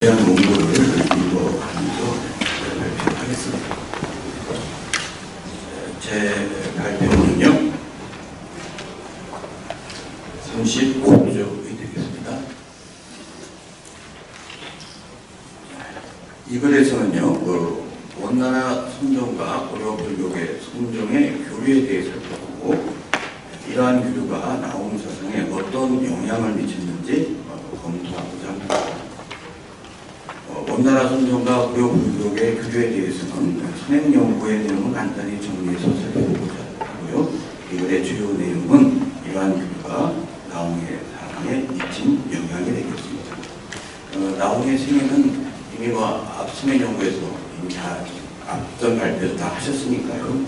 대한 원고를 읽어가면서 발표하겠습니다. 제 발표는요 35쪽이 되겠습니다. 이 글에서는요 원나라 선종과 고려 불교의 선종의 교류에 대해 살펴보고 이러한 교류가 나온 사상에 어떤 영향을 미쳤는지 검토하고자 합니다. 원나라 선종과 고려 불교의 교류에 대해서는 선행 연구의 내용을 간단히 정리해서 살펴보고자 하고요. 이 글의 주요 내용은 이러한 교류가 나홍의 사상에 미친 영향이 되겠습니다. 나홍의 생애는 이미 앞선의 연구에서 이미 다 앞선 발표에서 다 하셨으니까요.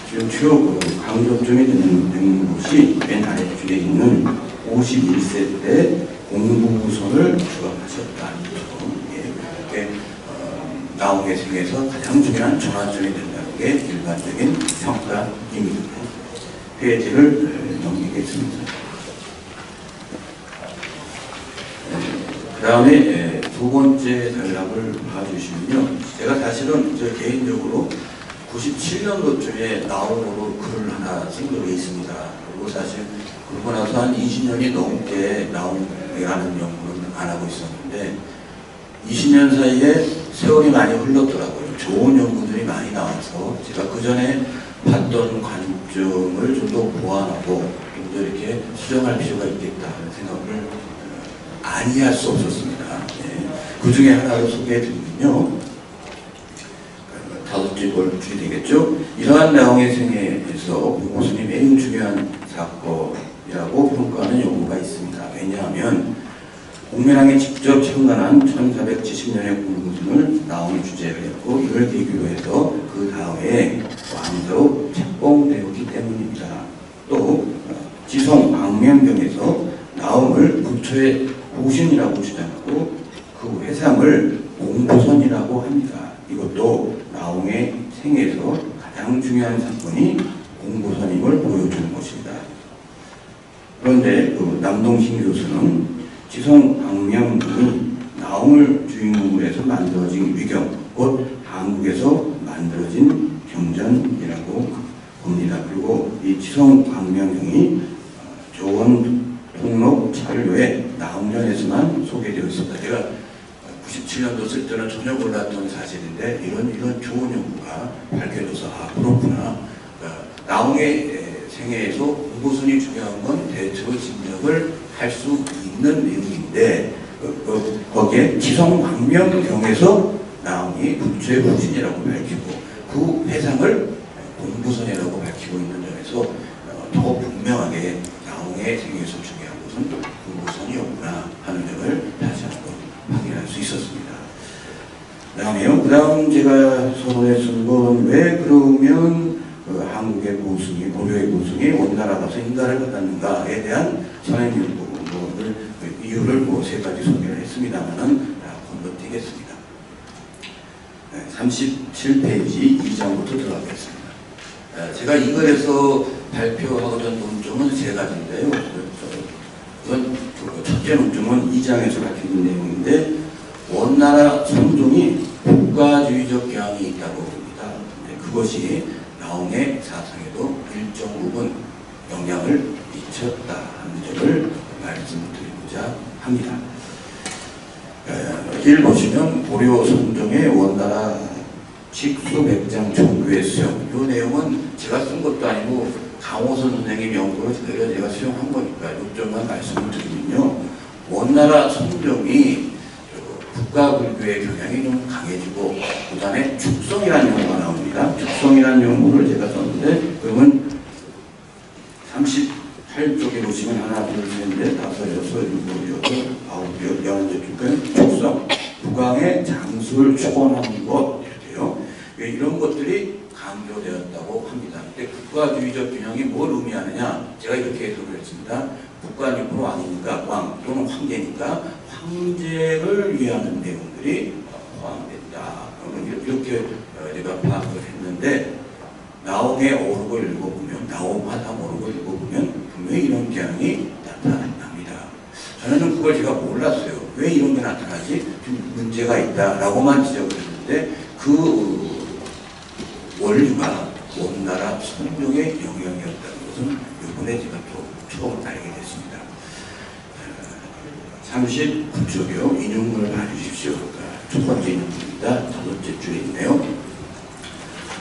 지금 주요 강조점이 되는 것이 맨 아래줄에 있는 51세 때 공부선을 주관하셨다는 점. 나홍의 생에서 가장 중요한 전환점이 된다는 게 일반적인 평가입니다. 페이지를 넘기겠습니다. 그 다음에 두 번째 단락을 봐주시면요. 제가 사실은 개인적으로 97년도쯤에 나홍으로 글을 하나 쓴 적이 있습니다. 그리고 사실 그러고 나서 한 20년이 넘게 나홍이라는 연구는 안 하고 있었는데 20년 사이에 세월이 많이 흘렀더라고요. 좋은 연구들이 많이 나와서 제가 그 전에 봤던 관점을 좀 더 보완하고 좀 더 이렇게 수정할 필요가 있겠다 하는 생각을 아니할 수 없었습니다. 그 중에 하나를 소개해드리면요. 5줄 줄이 되겠죠. 이러한 나홍의 생애에서 공보선이 매우 중요한 사건이라고 평가하는 연구가 있습니다. 왜냐하면 공면왕이 직접 창간한 1470년의 공보선을 나홍이 주재를 했고 이걸 계기로 해서 그 다음에 왕자로 책봉되었기 때문입니다. 또 지송 광명경에서 나홍을 부처의 보신이라고 주장하고 그 회상을 공보선이라고 합니다. 이것도 나홍의 생애에서 가장 중요한 사건이 공보선임을 보여주는 것입니다. 그런데 그 남동신 교수는 지송 광명이 나홍을 주인공으로 해서 만들어진 위경, 곧 한국에서 만들어진 경전이라고 봅니다. 그리고 이 지송 광명경이 조원 통록 차료에 나홍전에서만 소개되어 있습니다. 제가 97년도 쓸 때는 전혀 몰랐던 사실인데 이런 좋은 연구가 밝혀져서 그렇구나. 나홍의 생애에서 공보선이 중요한 건 대처 진정을 할 수 있는 내용인데 거기에 지성광명경에서 나홍이 부처의 후신이라고 밝히고 그 회상을 공보선이라고 밝히고 있는 점에서 더 분명하게 나홍의 생애에서 중요한 것은 공보선이었구나 하는 점을 다시 한번 확인할 수 있었습니다. 그 다음 제가 서론에 쓴 건 왜 그러면 한국의 고승이, 고려의 고승이 원나라 가서 인가를 받았는가에 대한 선행연구 이유를 세 가지 소개를 했습니다만은 건너뛰겠습니다. 37페이지 2장부터 들어가겠습니다. 제가 이 글에서 발표하고자 하는 논점은 세 가지인데요. 우선 첫째 논점은 2장에서 밝힌 내용인데 원나라 선종이 국가주의적 경향이 있다고 봅니다. 그것이 나홍의 사상에도 일정 부분 영향을 미쳤다 하는 점을 말씀드리고자 합니다. 1 보시면 고려 선종의 원나라 직수백장 종교의 수용. 이 내용은 제가 쓴 것도 아니고 강호선 선생님 연구를 제가 수용한 거니까 이 점만 말씀을 드리면요. 원나라 선종이 국가불교의 경향이 좀 강해지고 그 다음에 축성이라는 용어가 나옵니다. 축성이라는 용어를 제가 썼는데 그러면 38쪽에 보시면 하나, 둘, 셋, 넷, 다섯, 여섯, 일곱, 여덟, 아홉, 열, 11쪽에 축성, 국왕의 장수를 축원하는 것 이렇게요. 이런 것들이 강조되었다고 합니다. 근데 국가주의적 균형이 뭘 의미하느냐? 제가 이렇게 해석을 했습니다. 국가니까 왕이니까 왕 또는 황제니까 황제를 위하는 내용들이 포함된다. 이렇게 제가 파악을 했는데 나홍의 어록을 읽어보면 나홍화담 어록을 읽어보면 분명히 이런 경향이 나타납니다. 저는 그걸 제가 몰랐어요. 왜 이런 게 나타나지? 좀 문제가 있다라고만 지적을 했는데 그 원리가 원나라 성룡의 영향이었다는 것은 이번에 제가 또 처음 알게 됐습니다. 39쪽이요. 인용을 봐주십시오. 첫 번째 인용입니다. 첫 번째 줄에 있네요.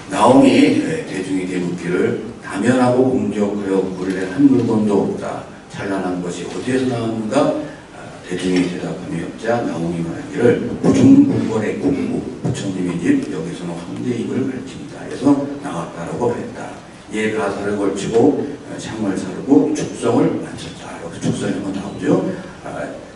나옹이 대중이 되묻기를 다면하고 공적하여 본래 한 물건도 없다. 찬란한 것이 어디에서 나왔는가? 대중이 대답함이 없자 나옹이 말하기를 부중불권의 공부 부처님의 집 여기서는 황제입을 가르칩니다. 해서 나왔다라고 했다. 이에 가사를 걸치고 창을 사르고 축성을 마쳤다. 여기서 축성이 한번 나오죠.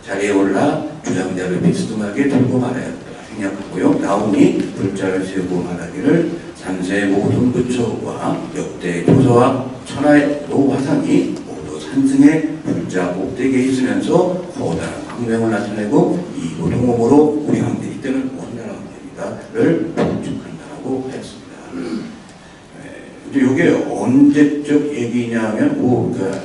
자리에 올라 주장자를 비스듬하게 들고 말하였다. 생략하고요. 나옹이 불자를 세우고 말하기를 삼세의 모든 부처와 역대 교서와 천하의 노화상이 모두 산승의 불자 목대기에 있으면서 커다란 광명을 나타내고 이 노동음으로 우리 황제 이때는 원나라 황제입니다를 봉축한다고 했습니다. 근데 이게 언제적 얘기냐면 그러니까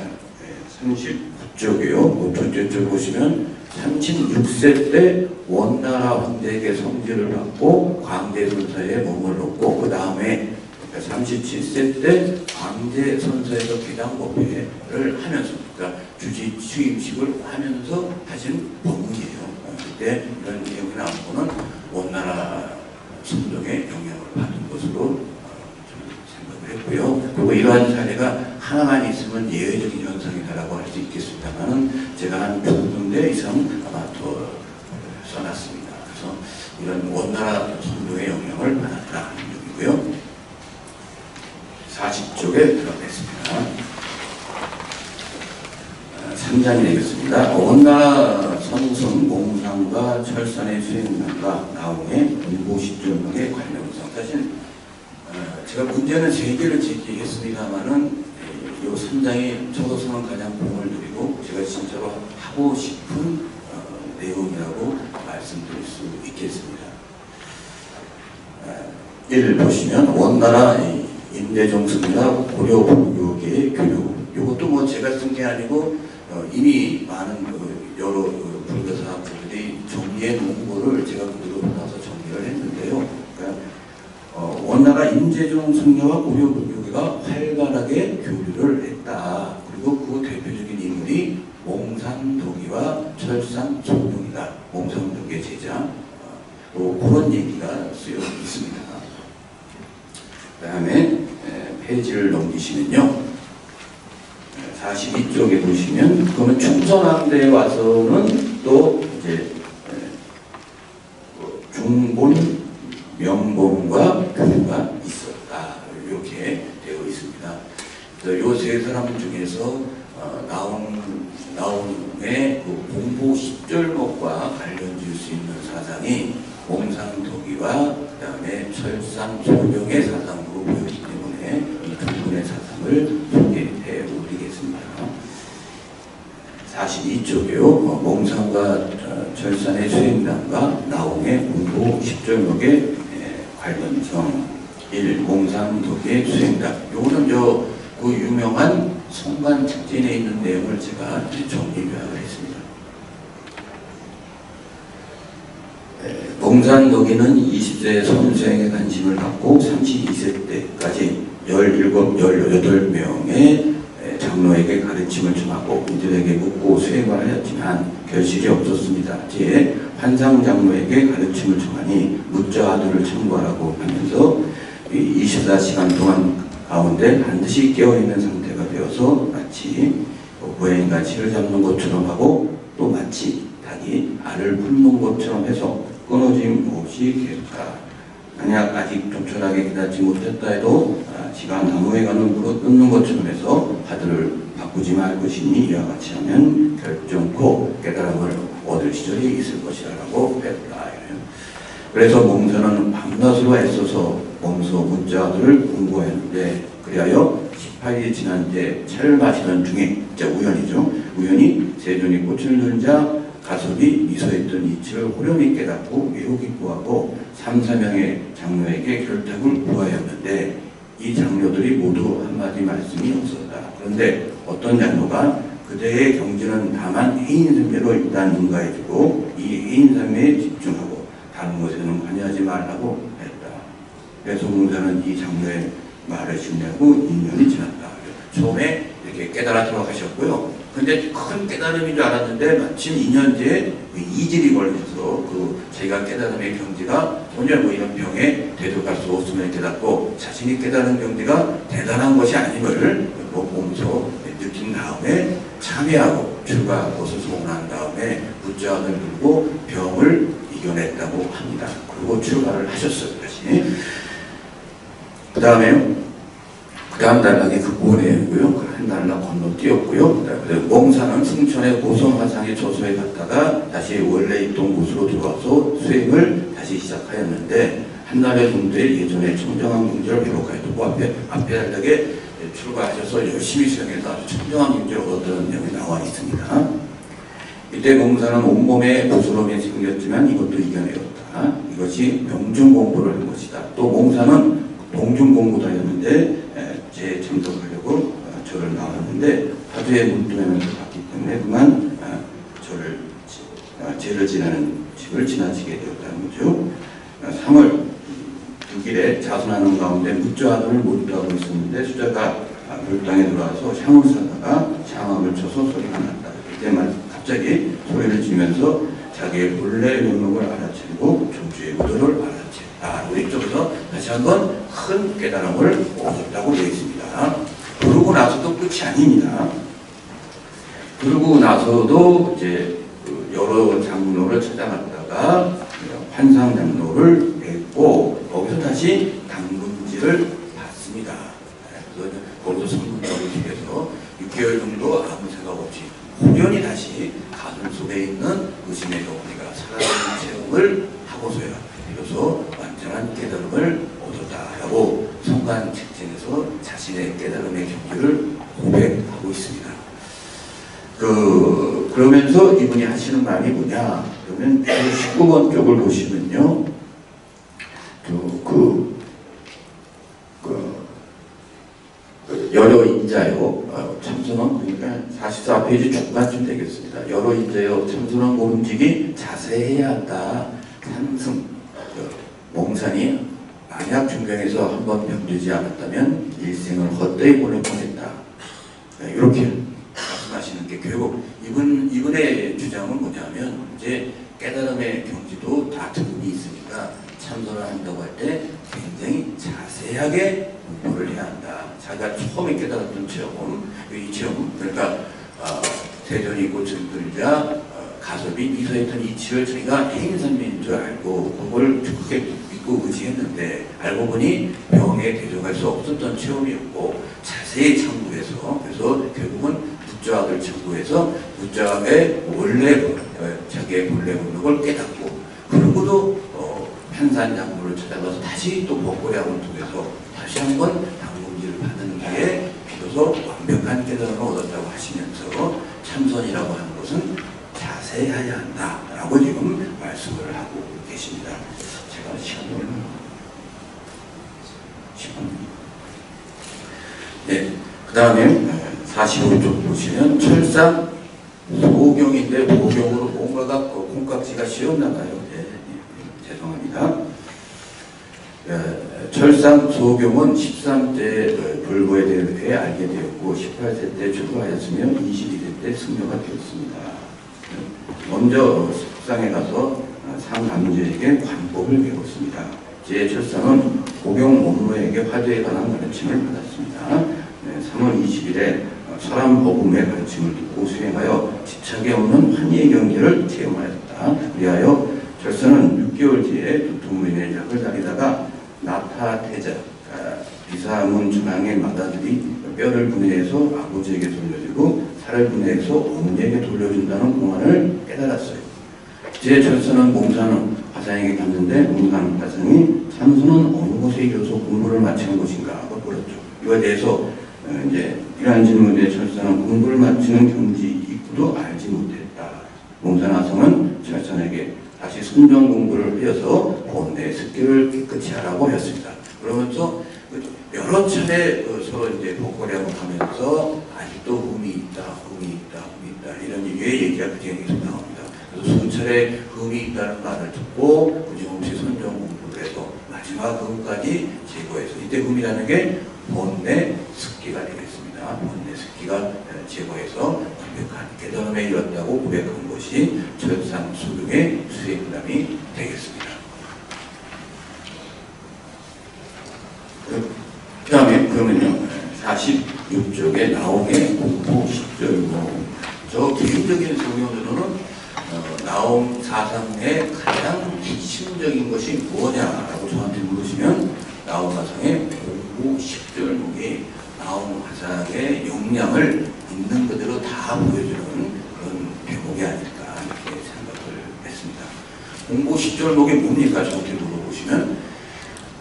39쪽이요. 둘째 쪽 보시면 36세 때 원나라 황제에게 성지를 받고 광대선사에 몸을 놓고 그 다음에 37세 때 광대선사에서 기당법회를 하면서 그러니까 주지 취임식을 하면서 하신 법문이에요. 그때 이런 내용이 나오고는 원나라 성종의 영향을 받은 것으로 생각을 했고요. 그리고 이러한 사례가 하나만 있으면 예외적인 현상이다라고 할 수 있겠습니다만은 제가 한 두 군데 이상 아마 더 써놨습니다. 그래서 이런 원나라 성종의 영향을 받았다는 얘기고요. 40쪽에 들어가겠습니다. 3장이 되겠습니다. 원나라 선성 몽상과 철산의 수행난과 나옹의 문고시절명의 관련성. 사실 제가 문제는 3개를 제기했습니다만은 이 3장이 저로서는 가장 공을 들이고 제가 진짜로 하고 싶은 내용이라고 말씀드릴 수 있겠습니다. 1 보시면 원나라 임대종 승리와 고려 불교계의 교류. 이것도 뭐 제가 쓴 게 아니고 이미 많은 여러 불교사학자들이 정리해 놓은 거를 제가 그대로 받아서 정리를 했는데요. 그러니까 원나라 임재종 승려와 고려 불교계가 활발하게 교류를 했다. 그리고 그 대표적인 인물이 몽상도기와 철산소룡이다. 몽상도기의 제자. 그런 얘기가 쓰여 있습니다. 그 다음에 페이지를 넘기시면요. 42쪽에 보시면 그러면 충선함대에 와서는 또 이제 중본 명봉과 교류가 있었다. 이렇게 되어 있습니다. 이 세 사람 중에서 나옹의 그 공보 10절목과 관련 지을 수 있는 사상이 몽상도기와 그 다음에 철산소룡의 사상으로 보이기 때문에 이 두 분의 사상을 소개해 드리겠습니다. 42쪽이요. 몽상과 철산의 수행단과 나옹의 공보 10절목의 관련성 1. 몽상도기의 수행단. 요거는 그 유명한 성관 특진에 있는 내용을 제가 정리 요약을 했습니다. 몽상도기는 20세 선수행에 관심을 갖고 32세 때까지 17, 18명의 장로에게 가르침을 전하고 이들에게 묻고 수행을 하였지만 결실이 없었습니다. 뒤에 환상 장로에게 가르침을 전하니 묻자 아들을 참고하라고 하면서 24시간 동안 가운데 반드시 깨어있는 상태가 되어서 마치 고양이가 쥐를 잡는 것처럼 하고 또 마치 닭이 알을 품는 것처럼 해서 끊어짐 없이 계속하라. 만약 아직 조촐하게 깨닫지 못했다 해도 지가 나무에 가는 물어 뜯는 것처럼 해서 하들을 바꾸지 말 것이니 이와 같이 하면 결정코 깨달음을 얻을 시절이 있을 것이라고 했다. 그래서 몽사는 밤낮으로 애써서 몸소 문자들을 공부했는데 그리하여 18일이 지난 뒤에 차를 마시던 중에 진짜 우연이죠. 우연히 세존이 꽃을 들자 가섭이 미소했던 이치를 호련히 깨닫고 매우 기뻐하고 3, 4명의 장로에게 결탁을 구하였는데 이 장로들이 모두 한마디 말씀이 없었다. 그런데 어떤 장로가 그대의 경지는 다만 해인삼매로 일단 인가해주고 이 해인삼매에 집중하고 말라고 했다. 그래서 공자는 이 장로의 말을 신뢰하고 2년이 지났다. 처음에 이렇게 깨달아 돌아가셨고요. 근데 큰 깨달음인 줄 알았는데 마침 2년 뒤에 이질이 걸려서 제가 깨달음의 경지가 전혀 이런 병에 되돌아갈 수 없음을 깨닫고 자신이 깨달은 경지가 대단한 것이 아님을 몸소 느낀 다음에 참회하고 출가 것을 소원한 다음에 붓자원을 들고 병을 이겨냈다고 합니다. 그리고 출가를 하셨어요. 다시. 그 다음 단락이 극보내고요. 한 단락 건너뛰었고요. 그다음에 몽사는 승천의 고성화상의 저소에 갔다가 다시 원래 있던 곳으로 들어와서 수행을 다시 시작하였는데 한 달의 정도에 예전에 청정한 경지를 회복하였고 앞에 단락에 출가하셔서 열심히 수행해서 아주 청정한 경지를 얻었다는 내용이 나와 있습니다. 이때 몽사는 온몸에 부스럼이 생겼지만 이것도 이겨내었다. 이것이 명중 공부를 한 것이다. 또 몽사는 동중 공부도 하였는데 제 참석하려고 절을 나왔는데 화두에 문득하면서 갔기 때문에 그만 제를 지나는 집을 지나치게 되었다는 거죠. 3월 6일에 자선하는 가운데 묻좌들을 몰두하고 있었는데 수자가 묘당에 들어와서 향을 사다가 향함을 쳐서 소리가 났다. 그때만 갑자기 소리를 지면서 자기의 본래 면목을 알아채고 조주의 의도를 알아챘다. 우리 이쪽에서 다시 한번 큰 깨달음을 얻었다고 되어 있습니다. 그러고 나서도 끝이 아닙니다. 그러고 나서도 이제 여러 장로를 찾아갔다가 환상 장로를 뵙고 거기서 다시 당분지를 받습니다. 그래서 거기서 선문적으로 집에서 6개월 정도 아무 생각 없이 후련히 다시 가슴 속에 있는 의심의 정원이가 사라지는 체험을 하고서야 비로소 완전한 깨달음을 얻었다라고 성관 책쟁에서 자신의 깨달음의 경지를 고백하고 있습니다. 그러면서 이분이 하시는 말이 뭐냐? 그러면 19번 쪽을 보시면요. 여러 인자요. 참선은 그러니까 44페이지 중간쯤 되겠습니다. 여러 인자요. 참선은 모름지기 자세해야 한다. 상승. 몽산이 만약 중경에서 한번 병들지 않았다면 일생을 헛되이 보낼 뻔했다. 이렇게 말씀하시는 게 결국 이분의 주장은 뭐냐면 이제 깨달음의 경지도 다 등급이 있으니까 참선을 한다고 할 때 굉장히 자세하게 공부를 해야 한다. 자기가 처음에 깨달았던 체험, 이 체험, 그러니까 세전이 꽃을 들자 가섭이 미소했던 이치를 자기가 해인선미인 줄 알고 그걸 크게 믿고 의지했는데 알고 보니 병에 대적할 수 없었던 체험이었고 자세히 참고해서 그래서 결국은 붓자학을 참고해서 붓자학의 자기의 본래 본능을 깨닫고 그러고도 편산장로를 찾아가서 다시 또 법고량을 통해서 다시 한번 당문지를 받는 뒤에 비로소 완벽한 깨달음을 얻었다고 하시면서 참선이라고 하는 것은 자세해야 한다라고 지금 말씀을 하고 계십니다. 제가 시간이 얼마나 10분. 네, 그 다음에 45쪽 보시면 철상 소경인데 보경으로 뭔가가 콩깍지가 씌었나봐요. 죄송합니다. 철상 소경은 13대 불고에 대해 알게 되었고 18세 때 출가하였으며 22세 때 승려가 되었습니다. 먼저 석상에 가서 상남주에게 관법을 배웠습니다. 제 철상은 고경 몸무에게 화두에 관한 가르침을 받았습니다. 3월 20일에 사람법음의 가르침을 듣고 수행하여 집착에 없는 환희의 경지를 체험하였다. 그리하여 철사는 6개월 뒤에 두통무인의 약을 다리다가 나타태자 비사문 중앙의 마다들이 뼈를 분해해서 아버지에게 돌려주고 살을 분해해서 어머니에게 돌려준다는 공안을 깨달았어요. 제 철사는 몽사는 화상에게 갔는데 몽사는 화상이 참선은 어느 곳에 이어서 공부를 마치는 것인가 하고 물었죠. 이거에 대해서 이제 이러한 질문에 철사는 공부를 마치는 경지 입구도 알지 못했다. 몽산 화상은 철사에게 다시 순정 공부를 하여서 본내 습기를 깨끗이 하라고 하였습니다. 그러면서 여러 차례 서로 이제 복고량을 하면서 아직도 흠이 있다 이런 류의 얘기가 그 계속 나옵니다. 그래서 수차례 흠이 있다는 말을 듣고 그중없이 순정 공부를 해서 음화 그음까지 제거해서 이때 음이라는 게 본내 습기가 되겠습니다. 본내 습기가 제거해서 완벽한 깨달음에 이뤘다고 고백한 것이 철상 수령의 수행담이 되겠습니다. 그 다음에 그러면요 46쪽에 나옴의 공부 10절 저 개인적인 소견으로는 나옴 사상의 가장 핵심적인 것이 뭐냐라고 저한테 물으시면 나옴 사상의 공부 10절목이 나옴 사상의 역량을 있는 그대로 다 보여주는 그런 대목이 아닐까 이렇게 생각을 했습니다. 공부 10절목이 뭡니까? 저한테 물어보시면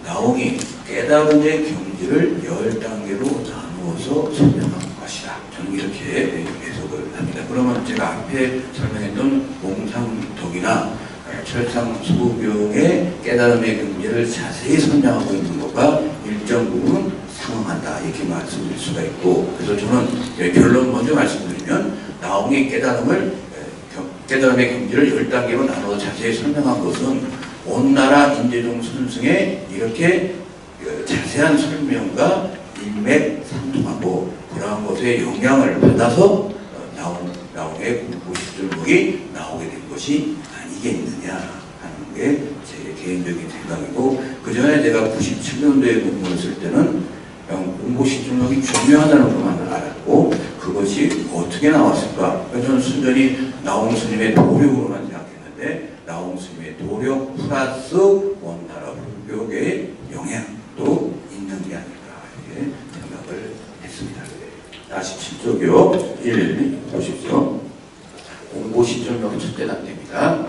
나옴이 깨달음의 경지를 10단계로 나누어서 설명한 것이다. 저는 이렇게 해석을 합니다. 그러면 제가 앞에 설명했던 몽상덕이나 철상수교의 깨달음의 경지를 자세히 설명하고 있는 것과 일정 부분 상응한다 이렇게 말씀드릴 수가 있고, 그래서 저는 결론 먼저 말씀드리면 나옹의 깨달음의 경지를 10단계로 나눠 자세히 설명한 것은 온나라 인재종 선승의 이렇게 자세한 설명과 일맥상통하고 그러한 것에 영향을 받아서 나옹의 공부 10절목이 나오게 된 것이 아니겠느냐 하는 게 제 개인적인 생각이고, 그 전에 제가 97년도에 공부를 했을 때는 공부 10절목이 중요하다는 것만 알았고 그것이 어떻게 나왔을까? 저는 순전히 나옹 스님의 도력으로만 생각했는데 나옹 스님의 도력 플러스 원나라 불교계의 영향도 있는 게 아닐까 이렇게 생각을 했습니다. 47쪽이요. 1 보십시오. 공부 10절목 첫째 단계입니다.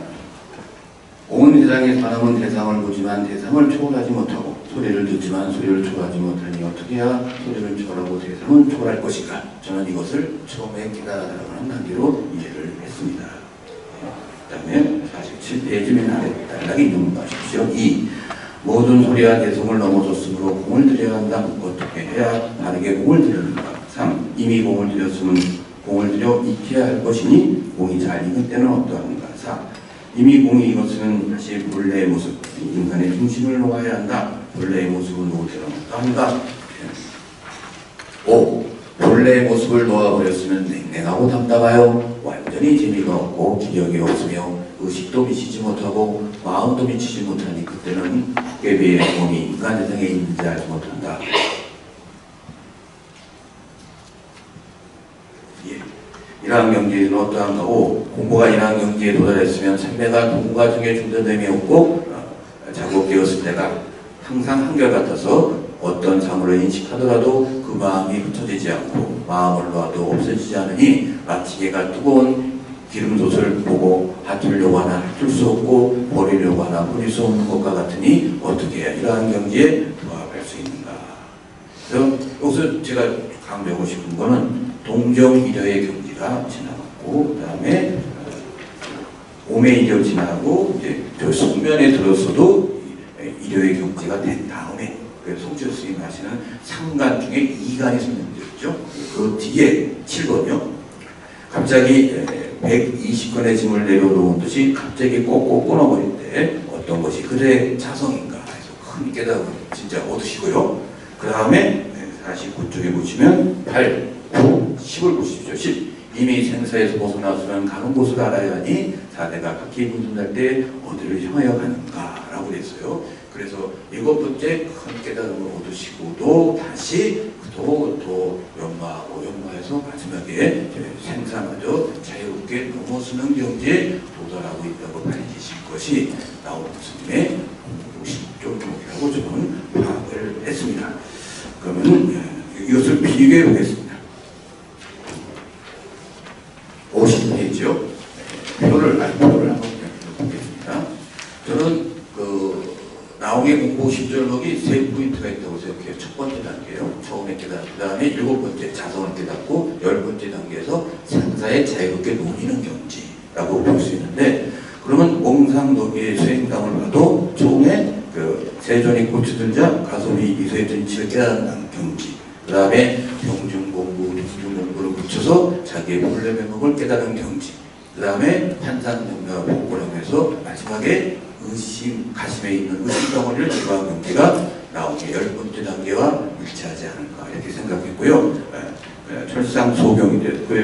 온 세상의 사람은 대상을 보지만 대상을 초월하지 못하고 소리를 듣지만 소리를 초월하지 못하니 어떻게 해야 소리를 초월하고 대상은 초월할 것인가? 저는 이것을 처음에 깨달아가는 단계로 이해를 했습니다. 그 다음에 47페이지 맨 아래 단락이 있는 거 보십시오. 2. 모든 소리와 대성을 넘어섰으므로 공을 들여야 한다. 어떻게 해야 바르게 공을 들였는가? 3. 이미 공을 들였으면 공을 들여 익혀야 할 것이니 공이 잘 익은 때는 어떠한가? 4. 이미 공이 익었으면 다시 본래의 모습, 인간의 중심을 놓아야 한다. 본래의 모습을 놓을 때는 어떠한가? 5. 본래의 모습을 놓아버렸으면 냉랭하고 답답하여 완전히 재미가 없고 기력이 없으며 의식도 미치지 못하고 마음도 미치지 못하니 그때는 꾀비의 몸이 인간 세상에 있는지 알지 못한다. 이러한 경지는 어떠한가? 5. 공부가 이러한 경지에 도달했으면 삼매가 동과 중에 중단됨이 없고 작업되었을 때가 항상 한결같아서 어떤 사물을 인식하더라도 그 마음이 흩어지지 않고 마음을 놓아도 없어지지 않으니 마치 개가 뜨거운 기름솥을 보고 핫으려고 하나 핫을 수 없고 버리려고 하나 버릴 수 없는 것과 같으니 어떻게 해야 이러한 경지에 도합할 수 있는가? 그래서 여기서 제가 강조하고 싶은 거는 동정이려의 경지가 지나갔고 그 다음에 오매이려 지나고 이제 저 숙면에 들었어도 이려의 경지가 된 다음에 송지효 스님이 하시는 상간 중에 2간이 설명되었죠. 그 뒤에 7번이요. 갑자기 120건의 짐을 내려놓은 듯이 갑자기 꼭꼭 끊어버릴 때 어떤 것이 그의 자성인가 해서 큰 깨달음을 진짜 얻으시고요. 그 다음에 49쪽에 보시면 8, 9, 10을 보십시오. 10. 이미 생사에서 벗어나서는 가는 곳을 알아야 하니 사대가 각기 분순할 때 어디를 향하여 가는가 라고 그랬어요. 그래서 7번째 큰 깨달음을 얻으시고도 다시 또 연마해서 마지막에 생사마저 자유롭게 넘어서는 경지에 도달하고 있다고 밝히신 것이 나온 스님의 공부심종목이라고 저는 파악을 했습니다. 그러면 이것을 비교해 보겠습니다. 50페이지요. 표를 한번 보겠습니다. 저는 나옹의 공부 10절목이 3포인트가 있다고 생각해요. 첫 번째 단계요. 처음에 깨닫고 그 다음에 7번째 자성을 깨닫고 10번째 단계에서 생사에 자유롭게 놓이는 경지라고 볼 수 있는데, 그러면 몽상덕의 수행담을 봐도 처음에 세존이 고추들자 가솔이 이소했던 이치를 깨닫는 경지, 그 다음에 병중공부, 중중공부를 붙여서 자기의 본래 면목을 깨닫는 경지, 그 다음에 판상명료와 복고령에서 마지막에 가슴에 있는 의심 덩어리를 제거한 경계가 나오게 10번째 단계와 일치하지 않을까 이렇게 생각했고요. 철상소경에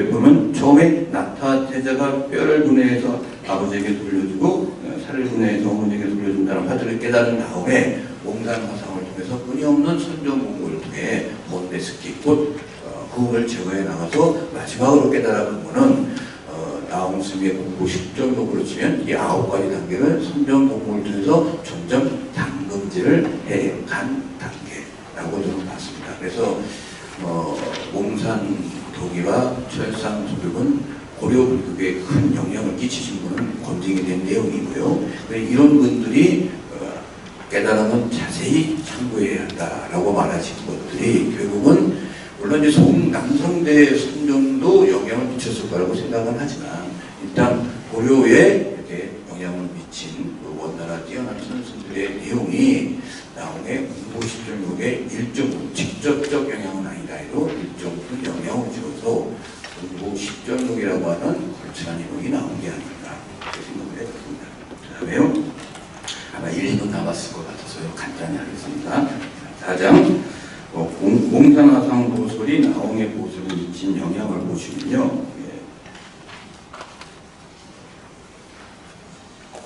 보면 처음에 나타태자가 뼈를 분해해서 아버지에게 돌려주고 살을 분해해서 어머니에게 돌려준다는 화두를 깨달은 다음에 몽산화상을 통해서 끊임없는 선정공부를 통해 본대스키 곧 구음을 제거해 나가서 마지막으로 깨달은 거는 나홍스미의 공부 10점으로 치면 이 9가지 단계를 선정공부를 통해서 점점 담금질을 해간 단계라고 저는 봤습니다. 그래서 몽산도기와 철상소득은 고려불교에 큰 영향을 끼치신 분은 검증이 된 내용이고요. 이런 분들이 깨달음은 자세히 참고해야 한다라고 말하신 것들이 결국은 물론 이제 남성대 선정도 영향을 미쳤을 거라고 생각은 하지만 일단 고려에 이렇게 영향을 미친 원나라 뛰어난 선수들의 내용이 나홍의 공부 10.6에 일정 직접적 영향은 아니다 해도 일정 영향을 주어서 공부 10.6이라고 하는 걸출한 내용이 나온 게 아닌가 그렇게 생각을 해봤습니다. 그 다음에요. 아마 1, 2분 남았을 것 같아서요. 간단히 하겠습니다. 4장 몽산화상 보설이 나홍의 보설에 미친 영향을 보시면요.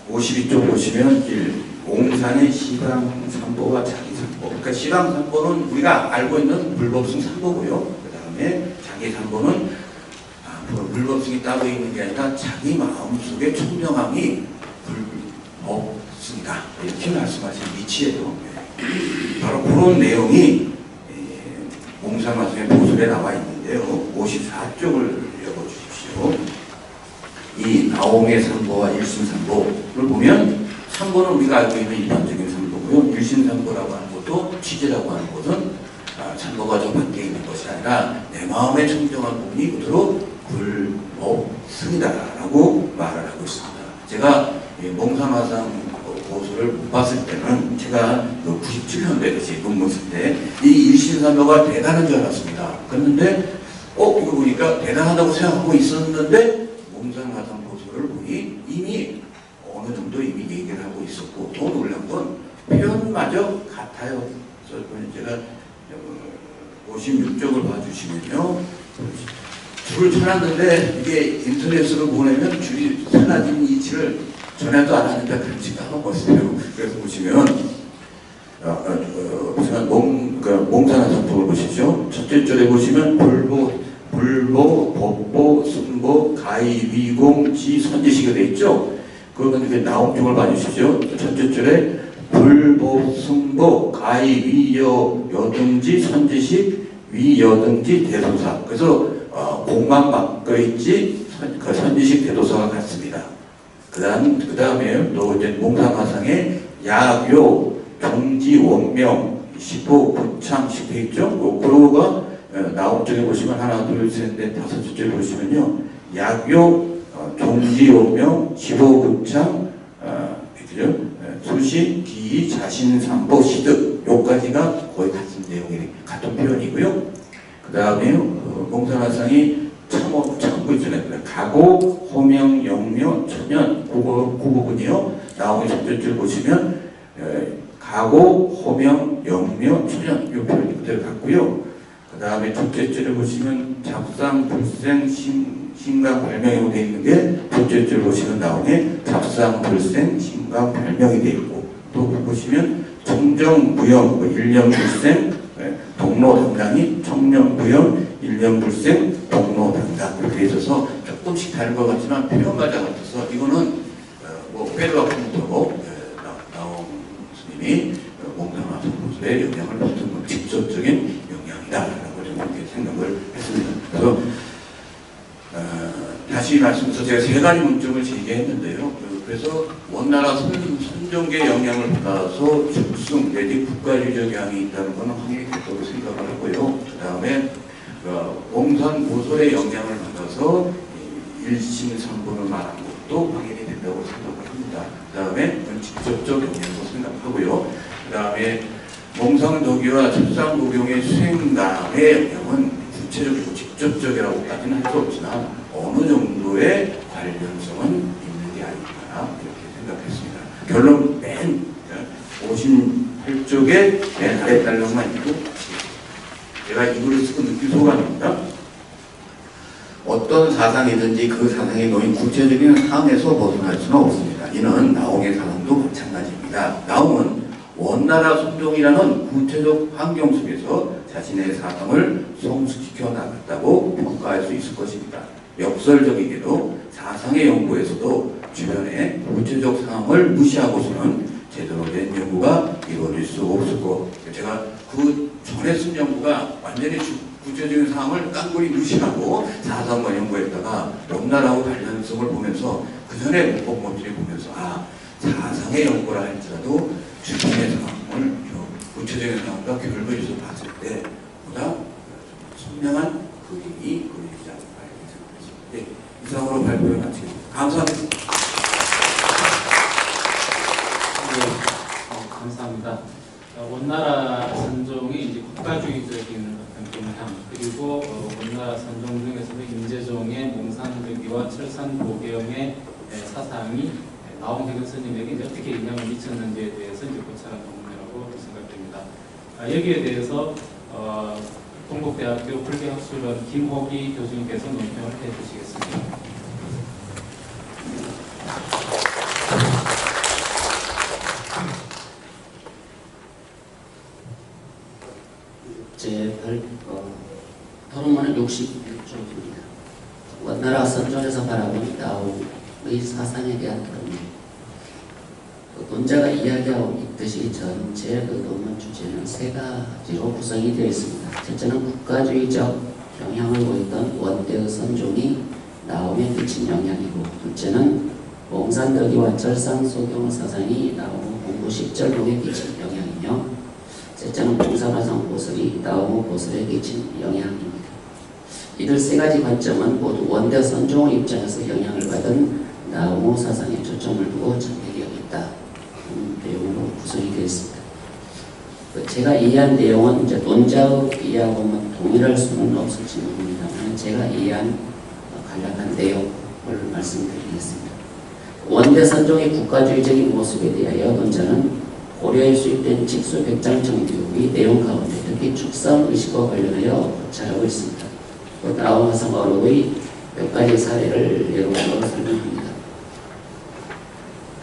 52쪽 보시면 1. 몽산의 시방삼보와 자기삼보. 그러니까 시방삼보는 우리가 알고 있는 불법승 삼보고요. 그 다음에 자기삼보는 불법승이 따로 있는 게 아니라 자기 마음속의 청명함이 불법승이다. 이렇게 말씀하신 위치에도 바로 그런 내용이 몽산화상의 보설에 나와 있는데요. 54쪽을 읽어주십시오. 이 나홍의 삼보와 일신삼보를 보면 삼보는 우리가 알고 있는 일반적인 삼보고요. 일신삼보라고 하는 것도 취지라고 하는 것은 삼보가 저 밖에 있는 것이 아니라 내 마음의 청정한 부분이 그대로 불법승이다라고 말을 하고 있습니다. 제가 몽산화상 보수를 못 봤을 때는 제가 97년도에 같이 근무했을 때 이 일신삼보가 대단한 줄 알았습니다. 그런데 이거 보니까 대단하다고 생각하고 있었는데 몽산화상 보수를 보니 이미 어느 정도 이미 얘기를 하고 있었고 더 놀란 건 표현마저 같아요. 그래서 제가 56쪽을 봐주시면요. 줄을 쳐놨는데 이게 인터넷으로 보내면 줄이 사라진 이치를 전에도 안 하는데 그렇지가 않았어요. 그래서 보시면 몽산화상 보를 보시죠. 첫째 줄에 보시면 불보, 법보, 승보, 가히, 위공, 지, 선지시가 되어 있죠. 그러면 이렇게 나홍쪽을 봐주시죠. 첫째 줄에 불보, 승보, 가히, 위여, 여등지, 선지식, 위여등지, 대소사. 그래서 공만 바꿔 있지 그 선지식 대도사가 같습니다. 그 다음에 또 이제 몽산화상에 약요, 종지, 원명, 15, 구창, 10회 있죠. 그거가 나홍쪽에 보시면 하나, 둘, 셋, 넷, 다섯 줄에 보시면요. 약요, 종지, 원명, 15, 구창, 그죠? 수시, 기이, 자신, 삼보, 시득. 요까지가 거의 같은 내용이 같은 표현이고요. 그 다음에 몽산화상이 참고 있잖아요. 가고, 호명, 영묘, 천연, 그 부분이요. 나홍의 첫째 줄 보시면 가고, 호명, 영묘, 천연 이 표현이 그대로 같고요. 그 다음에 둘째 줄에 보시면 잡상, 불생, 신강, 발명이라고 되어 있는 게 둘째 줄 보시면 나홍의 잡상, 불생, 신강, 발명이 되어 있고 또 보시면 청정, 무형, 일념불생, 동로당당이 청렴부영, 일념불생, 동로당당 이렇게 있어서 조금씩 다른 것 같지만 표현마다 같아서 이거는 빼도 박부터 나홍 스님이 몽산화상 보수에 영향을 받은 직접적인 영향이다라고 좀 이렇게 생각을 했습니다. 그래서 다시 말씀드려서 제가 세 가지 문점을 제기했는데요. 그래서 원나라 선정계 영향을 받아서 죽승 내지 국가주적 영향이 있다는 것은 확인이 됐다고 생각을 하고요. 그 다음에 몽산 보설의 영향을 받아서 일신삼보를 말한 것도 확인이 된다고 생각을 합니다. 그 다음에 직접적 영향으로 생각하고요. 그 다음에 몽상도기와 철상도경의 수행담의 영향은 구체적이고 직접적이라고까지는 할 수 없지만 어느 정도의 관련성은 있는 게 아닌가 이렇게 생각했습니다. 결론 맨 58쪽에 맨 아래 달락만 있고, 제가 이 글을 쓰고 느낀 소감입니다. 어떤 사상이든지 그 사상에 놓인 구체적인 상에서 벗어날 수는 없습니다. 이는 나옹의 사상도 마찬가지입니다. 나옹은 원나라 순종이라는 구체적 환경 속에서 자신의 사상을 성숙시켜 나갔다고 평가할 수 있을 것입니다. 역설적이게도 사상의 연구에서도 주변의 구체적 상황을 무시하고서는 제대로 된 연구가 이루어질 수 없을 것. 제가 그 전에 쓴 연구가 완전히 구체적인 상황을 깡그리 무시하고 사상만 연구했다가 명나라하고 관련성을 보면서 그 전에 문법문제를 보면서 사상의 연구라 할지라도 주변의 상황을 구체적인 상황과 결부해서 봤을 때보다 선명한 그림이 그려지지 않을까 이렇게 생각했습니다. 네, 이상으로 발표를 마치겠습니다. 감사합니다. 네, 감사합니다. 원나라 선종이 이제 국가주의적인 어떤 경향, 그리고 원나라 선종 중에서도 임재종의 몽산득이와 철산보경의 사상이 나옹해근 스님에게 이제 어떻게 영향을 미쳤는지에 대해서 이제 고찰한 논문이라고 생각됩니다. 여기에 대해서 동국대학교 불교학술원 김호기 교수님께서 논평을 해주시겠습니다. 제 토론문은 66쪽입니다. 원나라 선종에서 바라본 나옹의 사상에 대한 논문. 논자가 이야기하고 있듯이 전체 그 논문 주제는 세 가지로 구성이 되어 있습니다. 첫째는 국가주의적 경향을 보였던 원대의 선종이 나옹에 끼친 영향이고, 둘째는 몽산덕이와 절상소경 사상이 나옹의 공부 십절목에 끼친 영향이며, 셋째는 봉사마성 보슬이 나옹의 보슬에 끼친 영향입니다. 이들 세 가지 관점은 모두 원대 선종의 입장에서 영향을 받은 나옹의 사상에 초점을 두고 전개되어 있다. 내용으로 구성이 되어 있습니다. 제가 이해한 내용은 이제 논자의 이해하고는 동일할 수는 없을지 모릅니다만 제가 이해한 간략한 내용을 말씀드리겠습니다. 원대 선종의 국가주의적인 모습에 대하여 논자는 고려에 수입된 직수 백장청 교육의 내용 가운데 특히 축성의식과 관련하여 고찰하고 있습니다. 나옹화성 어록의 몇 가지 사례를 예로 들어 설명합니다.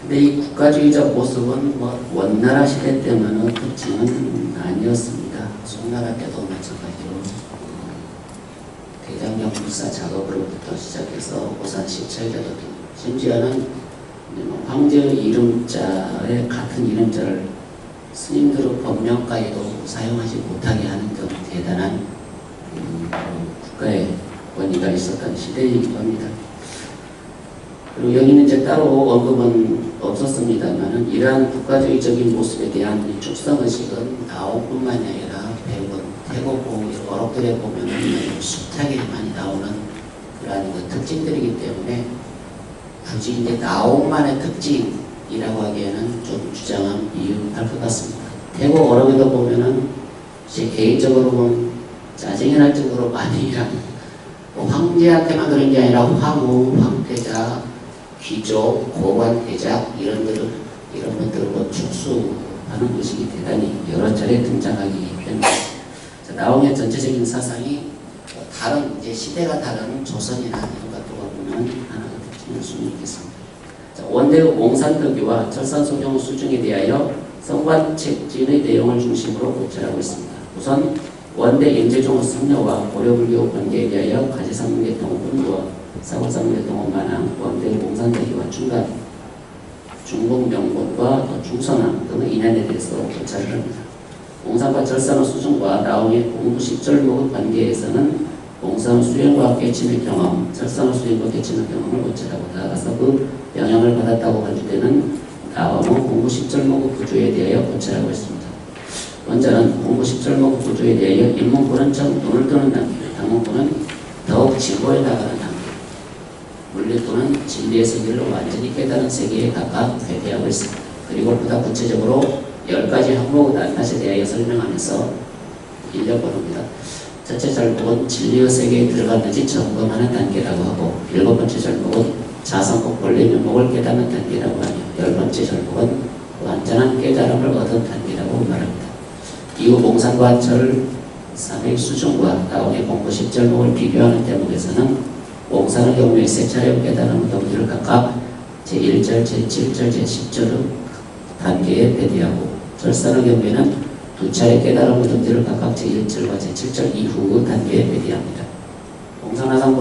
근데 이 국가주의적 모습은 원나라 시대 때문에 특징은 아니었습니다. 송나라 때도 마찬가지로 대장경 불사 작업으로부터 시작해서 오산 시찰제도 등 심지어는 황제의 이름자에 같은 이름자를 스님들의 법령가에도 사용하지 못하게 하는 등 대단한 국가의 권위가 있었던 시대이기도 합니다. 그리고 여기는 이제 따로 언급은 없었습니다만 이러한 국가주의적인 모습에 대한 이 축성의식은 나옹뿐만이 아니라 배운 태국 어록들에 보면 숱하게 많이 나오는 그러한 특징들이기 때문에 굳이 이제 나옹만의 특징이라고 하기에는 좀 주장한 이유할 것 같습니다. 태국 어록에도 보면은 제 개인적으로 보면 짜증이 날 정도로 많이 황제한테만 그런 게 아니라 황후, 황태자, 귀족, 고관, 대작 이런 것들을 축수하는 의식이 대단히 여러 차례 등장하기 때문에 나옹의 전체적인 사상이 다른 이제 시대가 다른 조선이나 이런 것들과 보면 하나가 특징일 수 있겠습니다. 원대의 몽산덕이와 철산소경 수중에 대하여 성관책진의 내용을 중심으로 고찰하고 있습니다. 우선 원대 임재종의 성녀와 고려불교 관계에 대하여 가지상문계통의 분부와 사고상문계통의 만왕, 원대 몽산덕이와 중간, 중국명본과 중선왕 등의 인연에 대해서 고찰을 합니다. 몽산과 절산의 수중과 나옹의 공부십절목의 관계에서는 몽산의 수행과 깨침의 경험, 절산의 수행과 깨침의 경험을 고찰하고 나아가서 그 영향을 받았다고 간주되는 나옹의 공부십절목의 구조에 대하여 고찰하고 있습니다. 원자는 공부십절목 구조에 대하여 인문부는 좀 눈을 뜨는 단계, 당문부는 더욱 진보해 나가는 단계, 물리부는 진리의 세계를 완전히 깨달은 세계에 가까 회대하고 있습니다. 그리고 보다 구체적으로 10가지 항목의 낱낱에 대하여 설명하면서 일려보릅니다. 첫째 절목은 진리의 세계에 들어갔는지 점검하는 단계라고 하고, 7번째 절목은 자성국 본래 면목을 깨닫는 단계라고 하며, 10번째 절복은 완전한 깨달음을 얻은 단계라고 말합니다. 이후 몽상과 철 3의 수중과 나온의 공부 10절목을 비교하는 대목에서는 몽상의 경우에 세 차례 깨달음의 동기를 각각 제1절, 제7절, 제10절 단계에 배대하고 철산의 경우에는 두 차례 깨달음의 동기를 각각 제1절과 제7절 이후 단계에 배대합니다. 몽상하상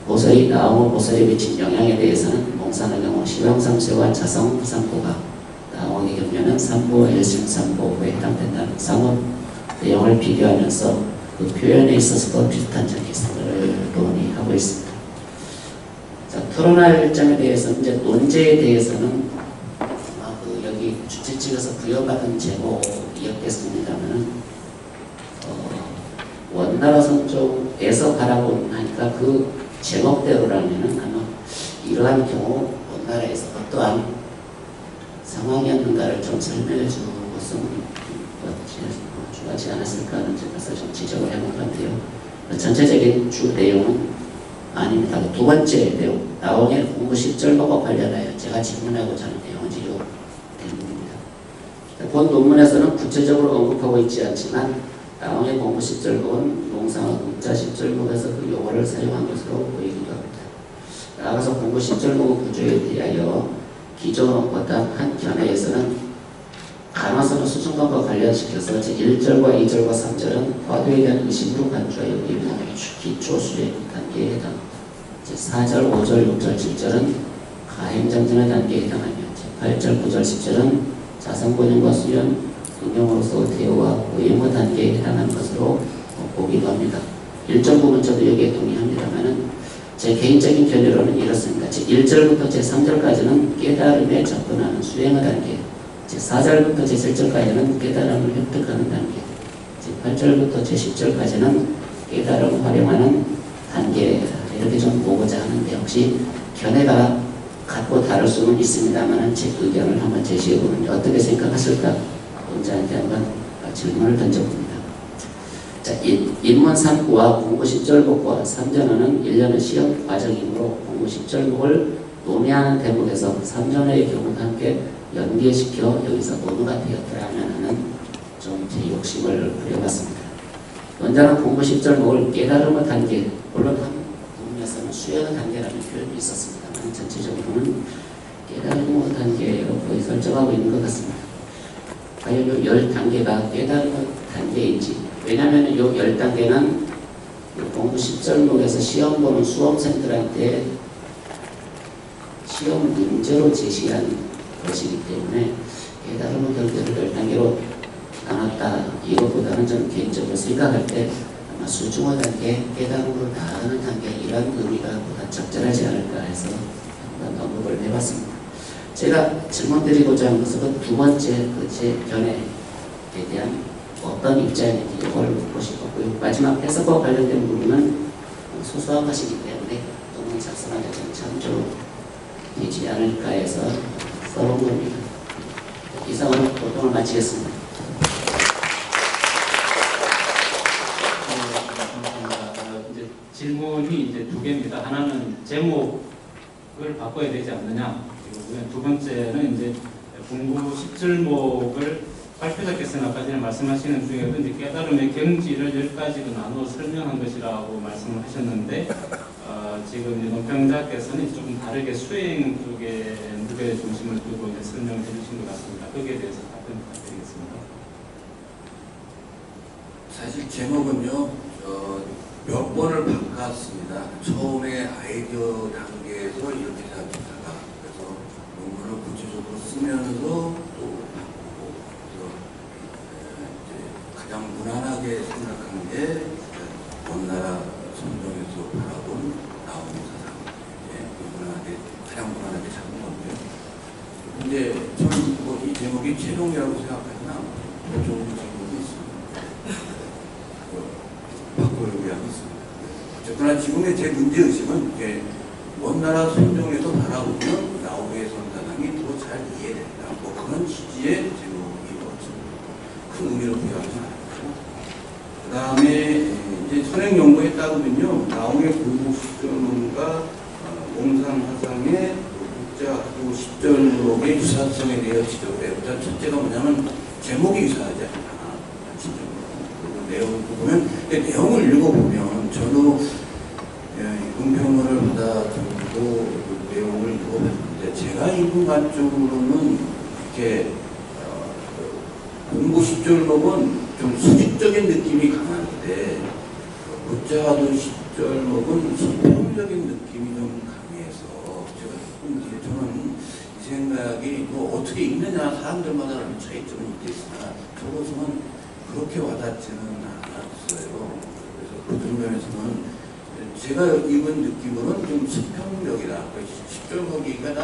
보설이 나오고 보설에 미친 영향에 대해서는 몽상의 경우 시황삼세와 자성삼보가 나오게 경우에는 삼보와 일심삼보에 해당된다는 상업 내용을 비교하면서 그 표현에 있어서도 비슷한 점이 있음을 논의하고 있습니다. 자, 토론할 점에 대해서 이제 논제에 대해서는 여기 주최 측에서 부여받은 제목이었겠습니다만은 원나라 선종에서 바라보니까 그 제목대로라면은 아마 이러한 경우 원나라에서 어떠한 상황이었는가를 좀 설명해 주는 것은 중하지 않았을까 하는 점에서 좀 지적을 해본 건데요. 전체적인 주 내용은 아닙니다. 두 번째 내용, 나온의 공부 10절목과 관련하여 제가 질문하고자 하는 내용은 이 대목입니다. 본 논문에서는 구체적으로 언급하고 있지 않지만 나온의 공부 10절목은 몽상의 문자 10절목에서 그 용어를 사용한 것으로 보이기도 합니다. 나아가서 공부 10절목 구조에 대하여 기존 어떤 한 견해에서는 간화선의 수중관과 관련시켜서 제1절과 2절과 3절은 화두에 대한 의심으로 간주하여 일본의 기초 수행 단계에 해당합니다. 제4절, 5절, 6절, 7절은 가행정진의 단계에 해당하며 제8절, 9절, 10절은 자성본연과 수련, 응용으로서 대우와 의용의 단계에 해당하는 것으로 보기도 합니다. 일정 부분 저도 여기에 동의합니다만은 제 개인적인 견해로는 이렇습니다. 제1절부터 제3절까지는 깨달음에 접근하는 수행의 단계, 제4절부터 제7절까지는 깨달음을 획득하는 단계, 제8절부터 제10절까지는 깨달음을 활용하는 단계, 이렇게 좀 보고자 하는데 혹시 견해가 같고 다를 수는 있습니다만 제 의견을 한번 제시해보면 어떻게 생각하실까 원자한테 한번 질문을 던져봅니다. 자, 입문 3구와 공부 10절목과 3전어는 1년의 시험 과정이므로 공부 10절목을 논의하는 대목에서 3전어의 경우도 함께 연계시켜 여기서 논의가 되었더라면 하는 좀 제 욕심을 부려봤습니다. 원자는 공부 10절목을 깨달음의 단계, 물론 한 부분에서는 수행의 단계라는 표현이 있었습니다만 전체적으로는 깨달음의 단계로 거의 설정하고 있는 것 같습니다. 과연 이 10단계가 깨달음의 단계인지, 왜냐하면 이 10단계는 공부 10절목에서 시험 보는 수험생들한테 시험 문제로 제시한 것이기 때문에 깨달음의 결과를 10단계로 나눴다, 이것보다는 저는 개인적으로 생각할 때 아마 수중의 단계, 깨달음으로 나아가는 단계, 이런 의미가 보다 적절하지 않을까 해서 한번 언급을 해봤습니다. 제가 질문드리고자 하는 것은 두 번째 제 견해에 대한 어떤 입장인지 이걸 묻고 싶었고요. 마지막 해석과 관련된 부분은 소소한 것이기 때문에 논문 작성하는 데 참조되지 않을까 해서 써본 겁니다. 이상으로 활동을 마치겠습니다. 이제 질문이 이제 두 개입니다. 하나는 제목을 바꿔야 되지 않느냐. 그리고 두 번째는 이제 공부 10절목을 발표자께서는 아까 전에 말씀하시는 중에도 이제 깨달음의 경지를 10가지로 나누어 설명한 것이라고 말씀을 하셨는데 지금 이제 논평자께서는 조금 다르게 수행 쪽에 무게 중심을 두고 이제 설명을 해주신 것 같습니다. 거기에 대해서 답변 부탁드리겠습니다. 사실 제목은요 몇 번을 바꿨습니다. 처음에 아이디어 단계에서 이렇게 생각했다가 그래서 논문을 구체적으로 쓰면서 또 바꾸고 이제 가장 무난하게 생각하는 게 원나라 선종에서 바라본 나오는 사상, 무난하게 가장 무난하게 잡은 건데요. 근데 저는 이 제목이 최종이라고 생각하지만 더 좋은 제목이 있습니다. 바꾸려고 하고 있습니다. 어쨌거나 지금의 제 문제의식은 원나라 선종에서 바라보면 나오의 선사상이 더 잘 이해된다. 뭐 그런 취지의 제목이 큰 의미로 부여하지 않았고, 그 다음에 이제 선행 연구에 따르면요, 나오의 공부 수준과 몽상 화상의 국자 또 10절목의 유사성에 대해 지적을 해보자. 첫째가 뭐냐면 제목이 유사하지 않아. 그리고 내용을 보면 내용을 읽어보면 저도 논평을 받아들고 그 내용을 읽어봤는데 제가 읽은 관점으로는 이렇게 공부 10절목은 좀 수직적인 느낌이 강한데 묻자도 10절목은 수평적인 느낌이 좀 강해서 제가 조금 이제 저는 이 생각이 뭐 어떻게 읽느냐 사람들마다 차이점은 있겠으나 저로서는 그렇게 와닿지는 않았어요. 그래서 그런 면에서는 제가 읽은 느낌으로는 좀 수평적이다. 10절목이가 나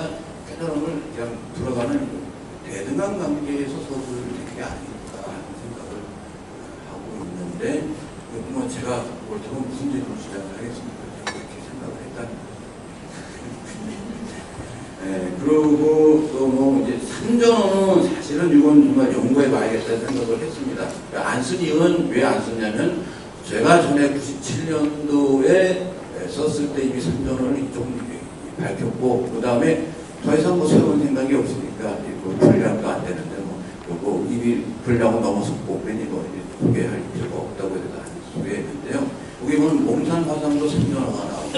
깨달음을 그냥 들어가는 대등한 관계에서 서술된 게 아닐까 하는 생각을 하고 있는데 뭐 제가 옳다고 무슨 죄로 시작을 하겠습니까? 그렇게 생각을 했다. 네, 그리고 또 뭐 이제 삼전어는 사실은 이건 정말 연구해 봐야겠다는 생각을 했습니다. 안 쓴 이유는 왜 안 썼냐면 제가 전에 97년도에 썼을 때 이미 삼전어를 좀 밝혔고 그 다음에 더 이상 뭐 새로운 생각이 없으니까 분량도 안 되는데 뭐 요거 이미 분량을 넘어섰고 괜히 뭐 소개할 필요가 없다고 해서 안 소개했는데요. 여기 보면 몽산 화상도 삼전어가 나오고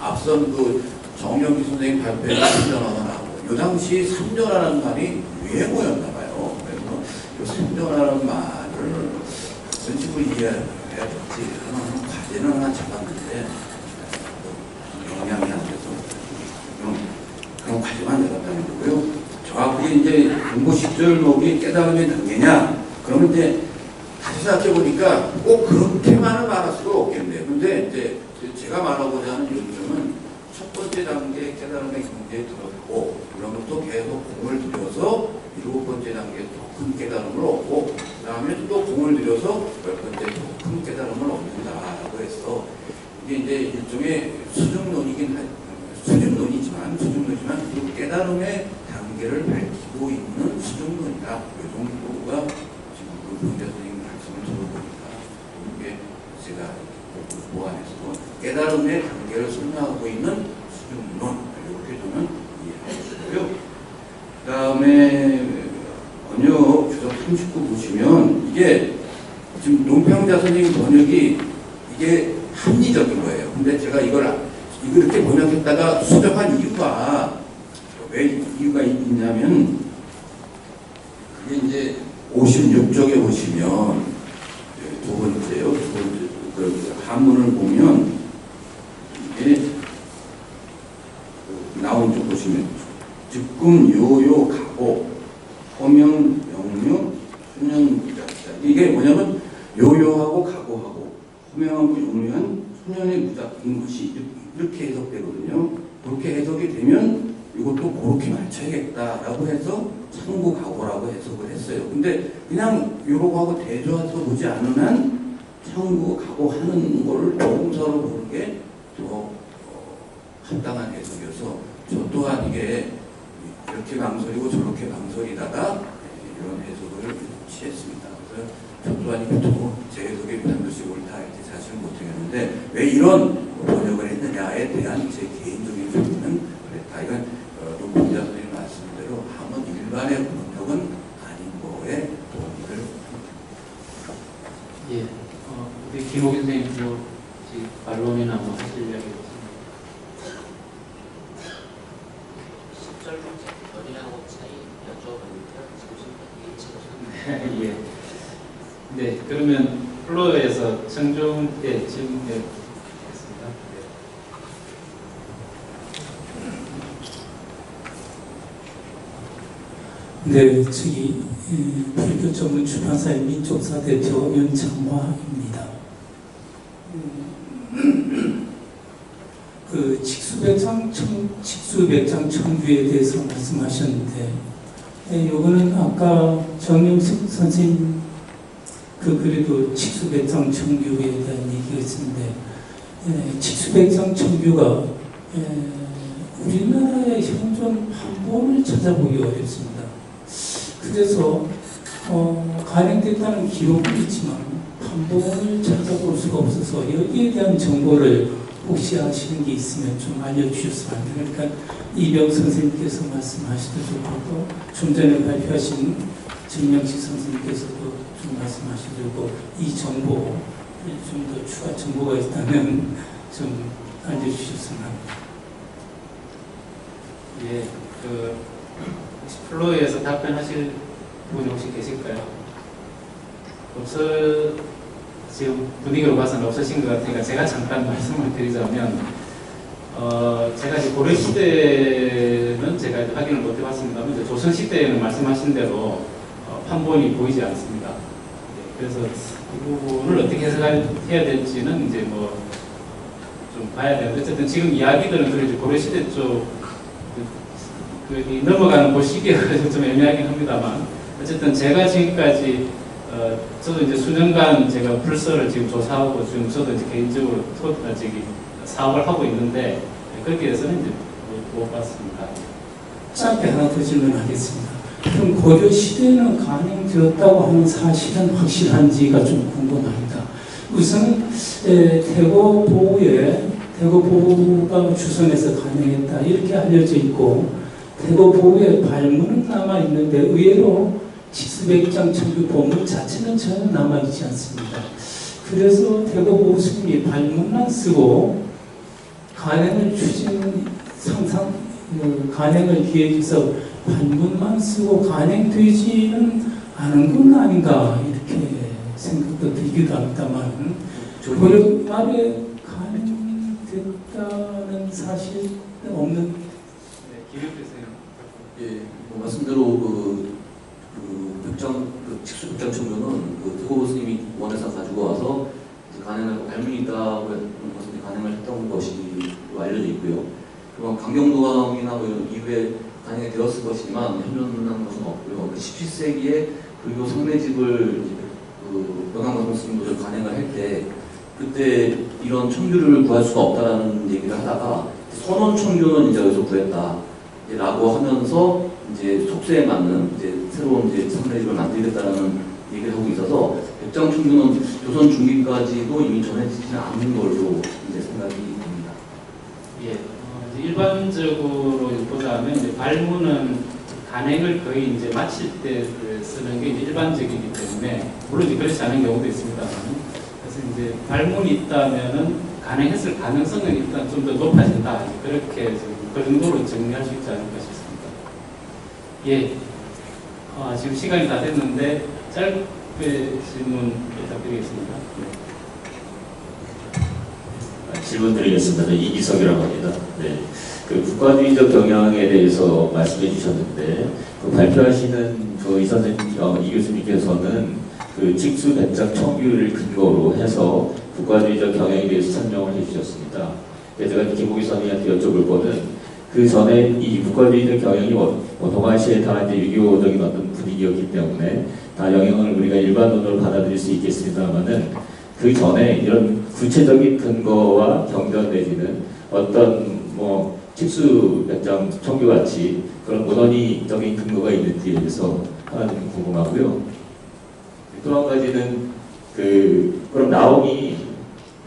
앞선 그 정영기 선생님 발표에 삼전어가 나오고 요 당시 삼전어라는 말이 유행어였나 봐요. 그래서 요 삼전어라는 말을 어떤 식으로 이해해야 될지 과제는 하나 잡았는데 영향이 안 돼서 그런 과제만 내갔다는 거고요. 정확하게 이제 공부 10절목이 깨달음의 단계냐? 그러면 이제 다시 생각해 보니까 꼭 그렇게만을 말할 수가 없겠네요. 근데 이제 제가 말하고자 하는 요점은 첫 번째 단계 깨달음의 경지에 들었고, 그러면서 계속 공을 들여서 일곱 번째 단계에 더 큰 깨달음을 얻고, 그 다음에 또 공을 들여서 열 번째 더 큰 깨달음을 얻는다라고 해서 이게 이제 일종의 수준론이지만 그 깨달음의 단계를 밝히고 있는 수준론이다. 이 정도가 지금 그 본자 선생님 말씀을 들어보니까 이게 제가 보완해서 깨달음의 단계를 설명하고 있는 수준론 이렇게 저는 이해하고요. 그 다음에 번역 주석 39 보시면 이게 지금 논평자 선생님 번역이 이게 합리적인 거예요. 근데 제가 이걸 이렇게 번역했다가 수정한 이유가 왜 이유가 있냐면 그게 이제 56쪽에 보시면 두 번째요. 두 번째 그 한문을 보면 이게 나온 쪽 보시면 즉금 요요 가고 호명 명료 수년 무작자 이게 뭐냐면 요요하고 각오하고 호명하고 용료한 소년의 무작인 것이 이렇게 해석되거든요. 그렇게 해석이 되면 이것도 그렇게 맞춰야겠다라고 해서 참고 각오라고 해석을 했어요. 근데 그냥 이러고 하고 대조해서 보지 않은 한 참고 각오하는 걸 조금서로 보는 게 더 합당한 해석이어서 저 또한 이게 이렇게 망설이고 저렇게 망설이다가 이런 해석을 취했습니다. 그래서 저 또한 이것도 제 해석이 반드시 옳다 이렇게 사실은 못하겠는데 왜 이런 번역을 했느냐에 대한 제 개인적인 의견은 그랬다. 이건 논문자 선생님 말씀대로 한번 일반의 번역은 아닌 거에 동의를 예, 우리 김호기 선생님 뭐 반론이나 뭐 하실 이야기 없습니다. 10절부터 결의하고 차이 여쭤보니까 지금 예. 네, 그러면 플로어에서 청중 질문 드리겠습니다. 네, 저기 불교 전문 출판사의 민족사 대표 연창화입니다. 그 직수백장 청규에 대해서 말씀하셨는데, 요거는 아까 정영식 선생님 그 그래도 직수백장 청규에 대한 얘기였는데, 직수백장 청규가 우리나라의 현존 판본을 찾아보기 어렵습니다. 그래서 간행됐다는 기록은 있지만 판본을 찾아볼 수가 없어서 여기에 대한 정보를 혹시 아시는 게 있으면 좀 알려주셨으면 합니다. 그러니까 이병 선생님께서 말씀하시듯이 또 좀 전에 발표하신 정명식 선생님께서도 좀 말씀하시려고 이 정보 좀 더 추가 정보가 있다면 좀 알려주셨으면 합니다. 예, 혹시 플로에서 답변하실 분이 혹시 계실까요? 지금 분위기로 봐서는 없으신 것 같으니까 제가 잠깐 말씀을 드리자면, 제가 이제 고려시대는 제가 이제 확인을 못 해봤습니다만, 이제 조선시대에는 말씀하신 대로 판본이 보이지 않습니다. 그래서 이 부분을 어떻게 해석해야 될지는 이제 뭐 좀 봐야 되는데, 어쨌든 지금 이야기들은 그래 고려시대 쪽 넘어가는 그 시기가 좀 애매하긴 합니다만, 어쨌든 제가 지금까지 저도 이제 수년간 제가 불서를 지금 조사하고 지금 저도 이제 개인적으로 사업을 하고 있는데, 거기에 대해서는 이제 못 봤습니다. 짧게 하나 더 질문하겠습니다. 그럼 고려 시대에는 간행되었다고 하는 사실은 확실한지가 좀 궁금합니다. 우선 대고보가 주선에서 간행했다 이렇게 알려져 있고, 대고보의 발문은 남아 있는데 의외로 직수백장 청규 본문 자체는 전혀 남아 있지 않습니다. 그래서 대고보 스님이 발문만 쓰고 간행을 간행을 기획해서 발문만 쓰고 간행되지는 않은 건 아닌가 이렇게 생각도 들기도 합니다만, 고려 말에 간행됐다는 사실 없는. 네, 기록되세요. 예, 뭐 말씀대로 직수백장 청교는 대고보 스님이 원에서 가지고 와서 간행을 발문이 있다고 했던 것은 간행을 했던 것이 알려져 있고요. 그럼 강경도왕이나 뭐 이후에 간행이 되었을 것이지만 현존한 것은 없고요. 17세기에 불교 성내집을 명암광 스님들 간행을 할 때, 그때 이런 청규를 구할 수가 없다라는 얘기를 하다가 선원 청규는 이제 여기서 구했다 라고 하면서 이제 속세에 맞는 이제 새로운 이제 성내집을 만들겠다라는 얘기를 하고 있어서, 백장 청규는 조선 중기까지도 이미 전해지지 않는 걸로 이제 생각이 됩니다. 예, 이제 일반적으로 보자면 이제 발문은 간행을 거의 이제 마칠 때 쓰는 게 이제 일반적이기 때문에, 물론 이제 그렇지 않은 경우도 있습니다만, 그래서 이제 발문이 있다면은 간행했을 가능성은 일단 좀 더 높아진다, 그렇게 그 정도로 정리할 수 있지 않을까 싶습니다. 예, 지금 시간이 다 됐는데 짧게 질문 부탁드리겠습니다. 질문 드리겠습니다. 이기석이라고 합니다. 네. 국가주의적 경향에 대해서 말씀해 주셨는데, 발표하시는 이 선생님, 이 교수님께서는 직수백장 청규를 근거로 해서 국가주의적 경향에 대해서 설명을 해 주셨습니다. 제가 김호기 선생님한테 여쭤볼 거는, 그 전에 이 국가주의적 경향이 동아시아에 다 이제 유교적인 어떤 분위기였기 때문에 다 영향을 우리가 일반론으로 받아들일 수 있겠습니다만은, 그 전에 이런 구체적인 근거와 경전 내지는 어떤 직수백장 청규 같이 그런 문헌이적인 근거가 있는지에 대해서 하나 좀 궁금하고요. 또 한 가지는 그럼 나옴이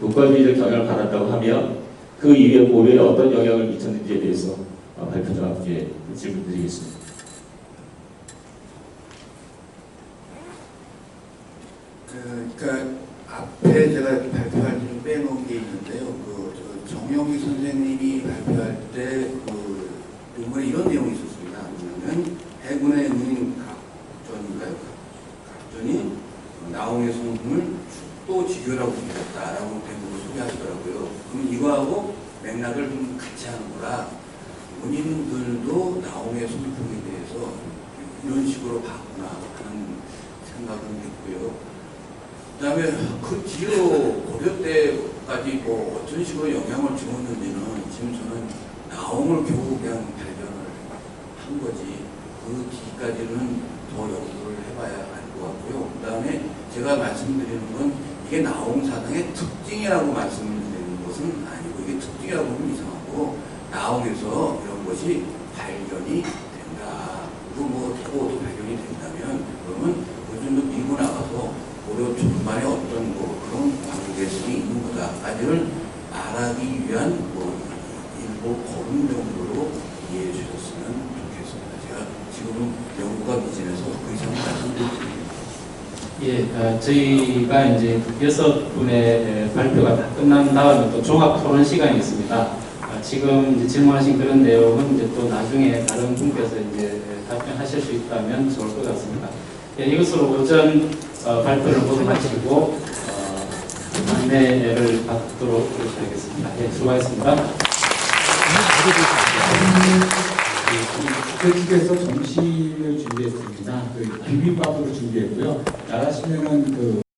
국가주의적 경향을 받았다고 하면 그 이후에 고려에 어떤 영향을 미쳤는지에 대해서 발표자 함께 질문드리겠습니다. 그러니까 앞에 제가 발표할 때 빼놓은 게 있는데요. 정영희 선생님이 발표할 때 논문에 이런 내용이 있었습니다. 뭐냐면 해군의 은인 각전이 나홍의 성품을 축도 지교라고 부르셨다라고 대부분 소개하시더라고요. 그럼 이거하고 맥락을 좀 같이 하는 거라, 본인들도 나홍의 성품에 대해서 이런 식으로 봤구나 하는 생각은 했고요. 그 다음에 그 뒤로 고려 때까지 어떤 식으로 영향을 주었는지는 지금 저는 나홍을 겨우 그냥 발견을 한 거지, 그 뒤까지는 더 연구를 해봐야 할 것 같고요. 그 다음에 제가 말씀드리는 건 이게 나홍 사상의 특징이라고 말씀드리는 것은 아니고, 이게 특징이라고 하면 이상하고, 나홍에서 이런 것이 발견이 된다. 그리고 태고도 발견이 된다면, 그러면 요즘도 밀고 나가서 고려 전반에 어떤 그런 관계성이 있는 거다까지를 말하기 위한 예, 저희가 이제 6분의 발표가 다 끝난 다음에 또 종합 토론 시간이 있습니다. 지금 이제 질문하신 그런 내용은 이제 또 나중에 다른 분께서 이제 답변하실 수 있다면 좋을 것 같습니다. 예, 이것으로 오전 발표를 모두 마치고 안내를 받도록 하겠습니다. 예, 수고하셨습니다. 국회측에서 점심을 준비했습니다. 비빔밥으로 준비했고요. 나가시면은